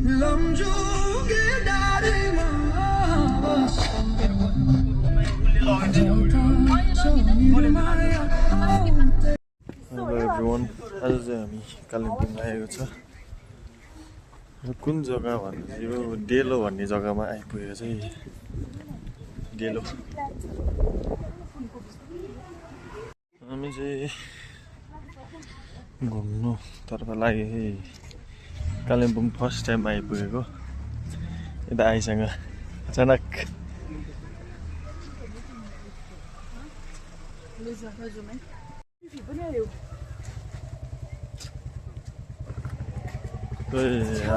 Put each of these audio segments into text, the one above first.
Hello everyone, आज चाहिँ हामी कालिम्पोङ आएको छ र कुन जग्गा भन्दा चाहिँ यो डेलो भन्ने जग्गामा आइपुगेको चाहिँ डेलो हामी चाहिँ घुम्नु तर्फ लाग्यो कालिम्पोङ फर्स्ट टाइम आइपुगेको यता आइसँग अचानक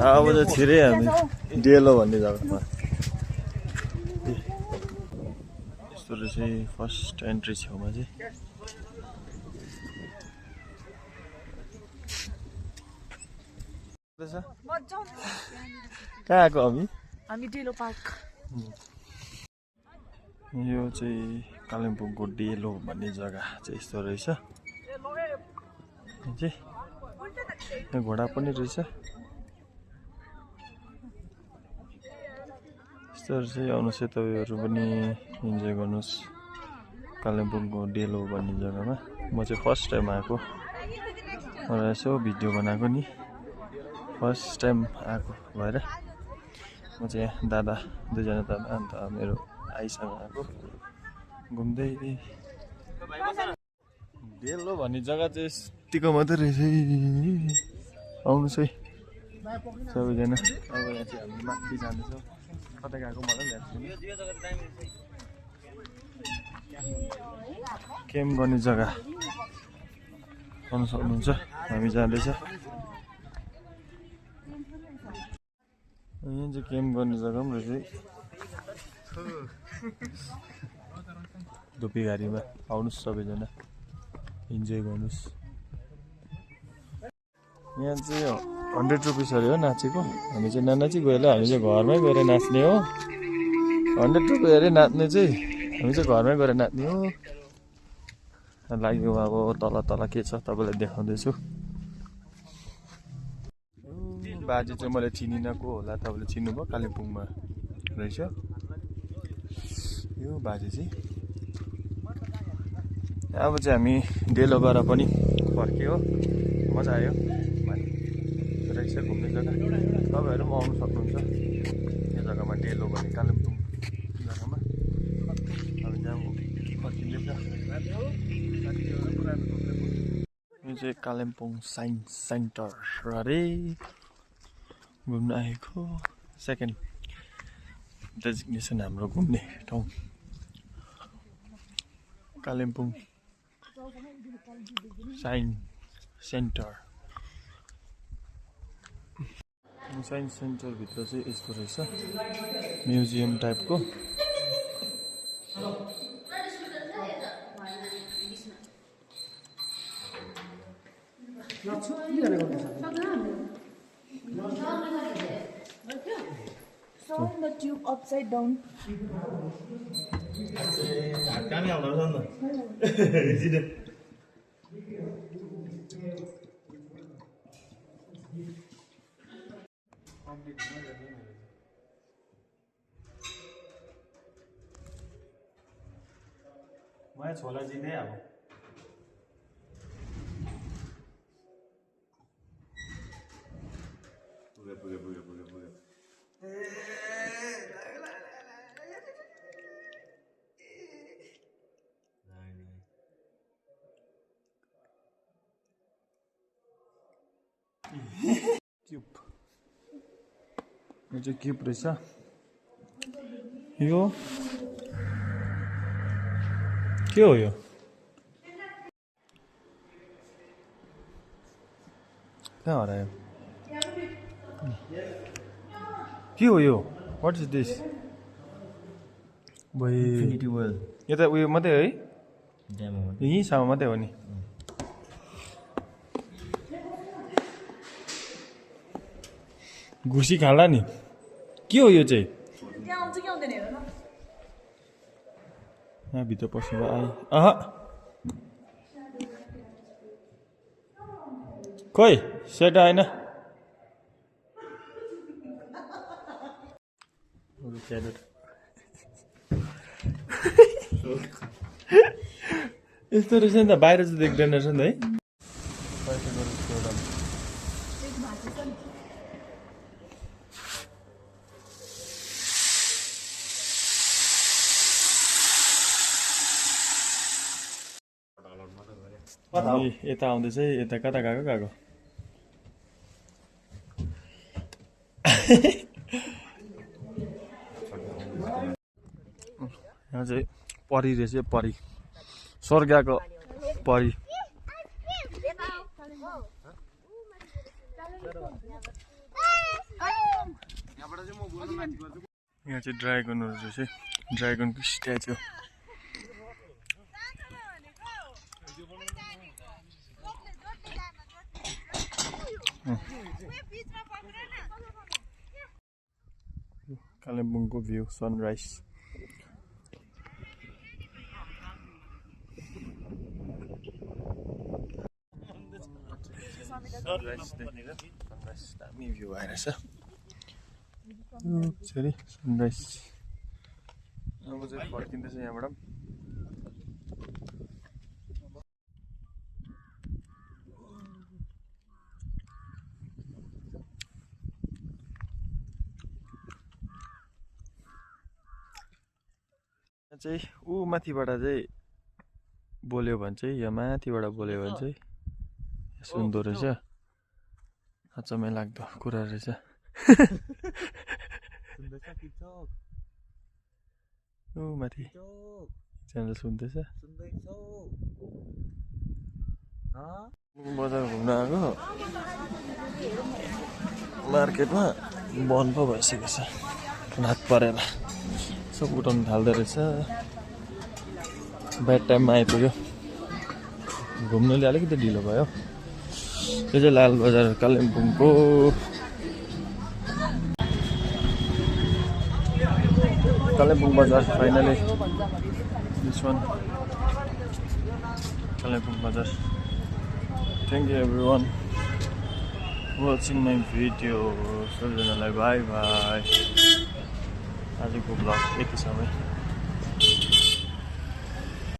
अब चाहिँ छिरे हामी डेलो भन्ने जग्गामा यस्तो चाहिँ फर्स्ट एन्ट्री छेउमा चाहिँ कहाँ आएको हामी डेलो पार्क यो चाहिँ कालिम्पोङको डेलो भन्ने जग्गा चाहिँ यस्तो रहेछ यहाँ घोडा पनि रहेछ यस्तोहरू चाहिँ आउनुहोस् तपाईँहरू पनि इन्जोय गर्नुहोस् कालिम्पोङको डेलो भन्ने जग्गामा म चाहिँ फर्स्ट टाइम आएको र यसो भिडियो बनाएको नि फर्स्ट टाइम आएको भएर म चाहिँ यहाँ दादा दुईजना दादा अन्त मेरो आइसँग आएको घुम्दै डेलो भन्ने जग्गा चाहिँ यतिको मात्रै रहेछ आउनुहोस् है सबैजना अब यहाँ चाहिँ हामी माथि जाँदैछौँ कता गएको मलाई पनि क्याम्प गर्ने जग्गा आउनु सक्नुहुन्छ हामी जाँदैछ यहाँ चाहिँ क्याम्प गर्ने जग्गा पनि रहेछ धुपी घारीमा आउनुहोस् सबैजना इन्जोय गर्नुहोस् यहाँ चाहिँ 100 रुपिस अरे हो नाचेको हामी चाहिँ ननाची गएर हामी चाहिँ घरमै गएर नाच्ने हो 100 रुपियाँ अरे नाच्ने चाहिँ हामी चाहिँ घरमै गएर नाच्ने हो लाग्यो अब तल तल के छ तपाईँलाई देखाउँदैछु बाजे चाहिँ मैले चिनिनँ को होला तपाईँले चिन्नुभयो कालिम्पोङमा रहेछ यो बाजे चाहिँ अब चाहिँ हामी डेलोबाट पनि फर्क्यो मजा आयो रहेछ घुम्ने जग्गा तपाईँहरू पनि आउनु सक्नुहुन्छ यो जग्गामा डेलो भन्ने कालिम्पोङ जग्गामा हामी जहाँ फर्किँदैछ यो चाहिँ कालिम्पोङ साइन्स सेन्टर अरे घुम्न आएको सेकेन्ड डेजिग्नेसन हाम्रो घुम्ने ठाउँ कालिम्पोङ साइन्स सेन्टर साइन्स सेन्टरभित्र चाहिँ यस्तो रहेछ म्युजियम टाइपको Turn the tube upside down. मैं छोला जी नहीं आऊँ क्यूब यो चाहिँ क्यूब रहेछ यो के हो यो कहाँ हरायो के हो yo what is this infinity well यो त उयो मात्रै है यहीँसम्म मात्रै हो नि घुसी खाला नि के हो यो चाहिँ यहाँ भित्र पस्नु आयो खोइ सेट आएन यस्तो रहेछ नि त बाहिर चाहिँ देख्दैन रहेछ नि है यता आउँदै चाहिँ यता कता गएको यहाँ चाहिँ परी रहेछ परी स्वर्गको परी यहाँ चाहिँ ड्रागनहरू रहेछ ड्रागनको स्ट्याचु कालिम्पोङको भ्यू सनराइज दामी भ्यू आइरहेछ सनराइज अब चाहिँ फर्किँदैछ यहाँबाट चाहिँ ऊ माथिबाट चाहिँ बोल्यो भने चाहिँ यहाँ माथिबाट बोल्यो भने चाहिँ सुन्दो रहेछ अचम्मै लाग्दो कुरा रहेछ ऊ माथि एकजनाले सुन्दैछ बजार घुम्न आएको मार्केटमा बन्द पो भइसकेको छ रात परेर सब उठाउनु थाल्दो रहेछ ब्याड टाइममा आइपुग्यो घुम्नुले अलिकति ढिलो भयो यो चाहिँ लालबजार कालिम्पोङको कालिम्पोङ बजार फाइनली दिस वान कालिम्पोङ बजार thank you everyone watching my video सबैजनालाई बाई बाई आजको ब्लग यति समय